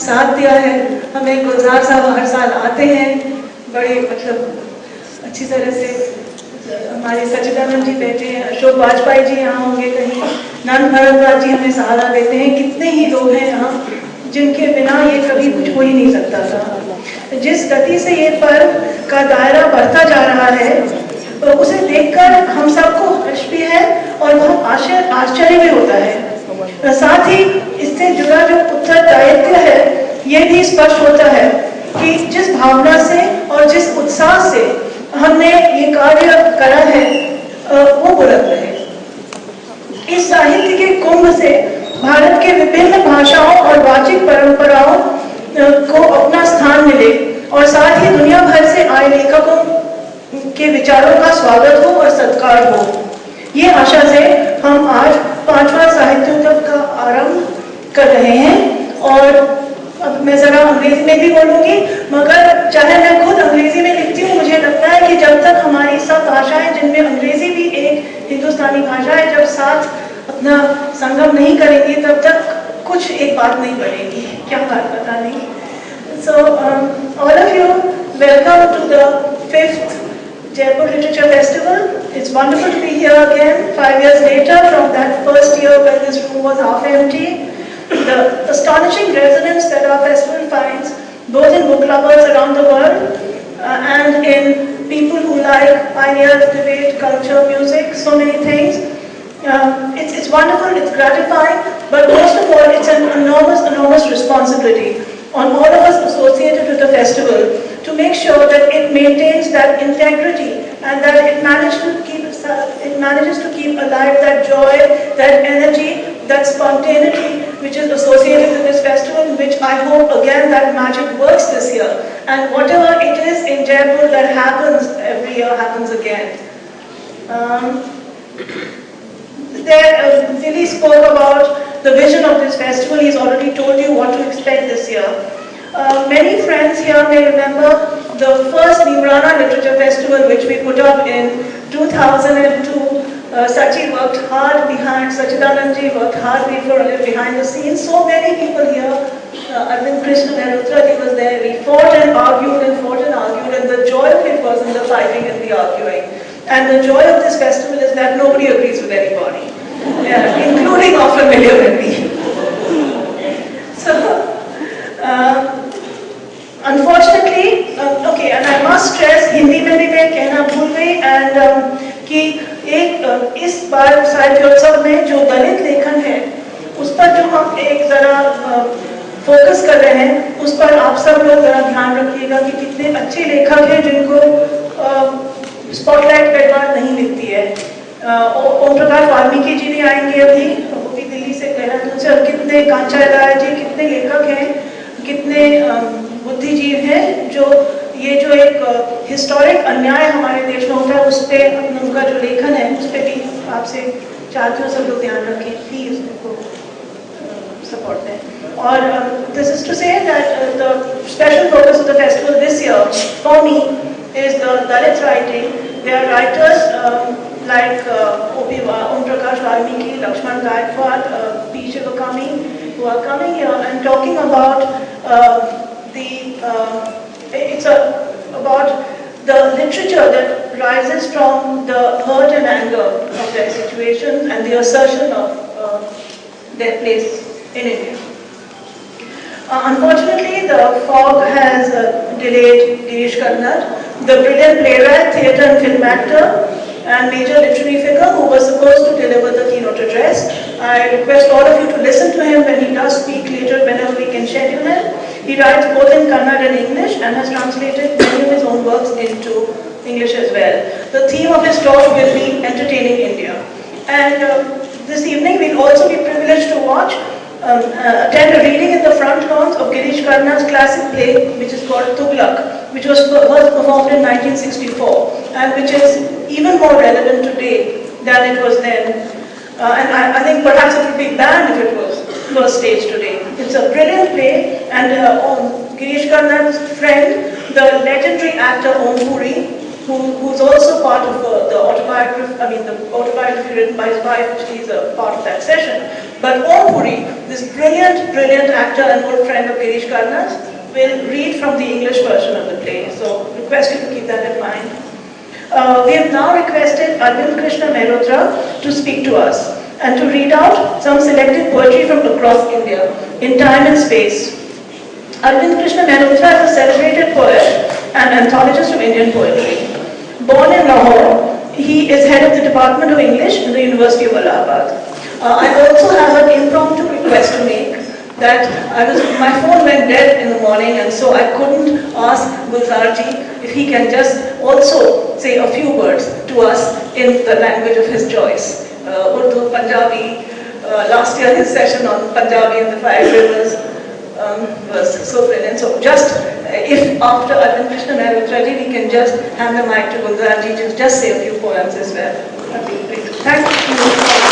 साथ दिया है। हमें गुलजार साहब हर साल आते हैं, बड़े मतलब अच्छी तरह से। हमारे सच्चिदानंद जी बैठे हैं, अशोक वाजपेयी जी यहाँ होंगे कहीं, नंद भरद्वाज जी हमें सहारा देते हैं। कितने ही लोग हैं यहाँ जिनके बिना ये कभी कुछ हो ही नहीं सकता था। जिस गति से ये पर्व का दायरा बढ़ता जा रहा है, तो उसे देखकर हम सबको हर्ष भी है और बहुत आश्चर्य भी होता है। साथ ही इससे जुड़ा जो उत्तरदायित्व है, ये भी स्पष्ट होता है कि जिस भावना से और जिस उत्साह से हमने ये कार्य करा है, वो बुलंद रहे। इस साहित्य के कुंभ से भारत के विभिन्न भाषाओं और वाचिक परंपराओं को अपना स्थान मिले और साथ ही दुनिया भर से आए लेखकों के विचारों का स्वागत हो और सत्कार हो। ये आशा से हम आज 5वां साहित्योत्सव का आरंभ कर रहे हैं। और अब मैं जरा अंग्रेजी में भी बोलूंगी, मगर चाहे मैं खुद अंग्रेजी में लिखती हूँ, मुझे लगता है कि जब तक हमारी सब भाषाएं, जिनमें अंग्रेजी भी एक हिंदुस्तानी भाषा है, जब साथ अपना संगम नहीं करेंगी, तब तक कुछ एक बात नहीं बनेगी। क्या बात पता नहीं। So all of you, welcome to the 5th Jaipur Literature Festival. It's wonderful to be here again 5 years later from that first year when this room was half empty. The astonishing resonance that our festival finds both in book lovers around the world and in people who like pioneers, debate, culture, music, so many things. It's wonderful, it's gratifying, but most of all, it's an enormous responsibility on all of us associated with the festival to make sure that it maintains that integrity and that it manages to keep alive that joy, that energy, that spontaneity which is associated with this festival, which I hope again that magic works this year. And whatever it is in Jaipur that happens every year happens again. Billy spoke about the vision of this festival. He's already told you what to expect this year. Many friends here may remember the first Nimrana Literature Festival, which we put up in 2002. Sachi worked hard behind, Sachidanandji worked hard behind the scenes. So many people here, Arvind Krishna Mehrotra was there. We fought and argued and fought and argued, and the joy of it was in the fighting and the arguing. And the joy of this festival is that nobody agrees with anybody, including our familiar with me. So, unfortunately, okay, and I must stress, Hindi में भी मैं कहना भूल गई, and कि एक इस बार साहित्योत्सव में जो दलित लेखन है, उस पर जो हम एक जरा फोकस कर रहे हैं, उस पर आप सब लोग जरा ध्यान रखिएगा कि कितने अच्छे लेखक हैं जिनको स्पॉटलाइट कई बार नहीं मिलती है। ओम प्रकाश वाल्मीकि जी भी आएंगे अभी, वो भी दिल्ली से कह रहे थे। और कितने कांचा राय जी, कितने लेखक हैं, कितने बुद्धिजीव हैं, जो ये जो एक हिस्टोरिक अन्याय हमारे देश में होता है, उस पर उनका जो लेखन है, उस पर भी आपसे चाहती हूँ सब लोग ध्यान रखें, प्लीज उनको सपोर्ट दें। और this is to say that the special focus of the festival this year for me is the Dalit writing. There are writers like Om Prakash Valmiki, Lakshman Gaikwad, P. Shivakami, who are coming here and talking about about the literature that rises from the hurt and anger of their situations and the assertion of their place in India. Unfortunately, the fog has delayed Girish Karnad, the brilliant playwright, theatre and film actor, and major literary figure who was supposed to deliver the keynote address. I request all of you to listen to him when he does speak later, whenever we can schedule him. He writes both in Kannada and English and has translated many of his own works into English as well. The theme of his talk will be Entertaining India. And this evening we'll also be privileged to attend a reading in the front lawns of Girish Karnad's classic play, which is called Tughlaq, which was performed in 1964, and which is even more relevant today than it was then. And I think perhaps it would be banned if it was staged today. It's a brilliant play, and Girish Karnad's friend, the legendary actor Om Puri, who's also part of the autobiography written by his wife, she's a part of that session. But Om Puri, this brilliant actor and old friend of Girish Karnas, will read from the English version of the play. So request you to keep that in mind. We have now requested Arvind Krishna Mehrotra to speak to us and to read out some selected poetry from across India in time and space. Arvind Krishna Mehrotra is a celebrated poet and anthologist of Indian poetry. Born in Lahore, he is head of the Department of English in the University of Allahabad. I also have an impromptu request to make that my phone went dead in the morning, and so I couldn't ask Gulzarji if he can just also say a few words to us in the language of his choice. Urdu, Punjabi, last year his session on Punjabi and the Five Rivers was so brilliant. So just, if after Arvind Krishna Mehrotra ji, we can just hand the mic to Gulzarji to just say a few poems as well. That'd be great. Thank you.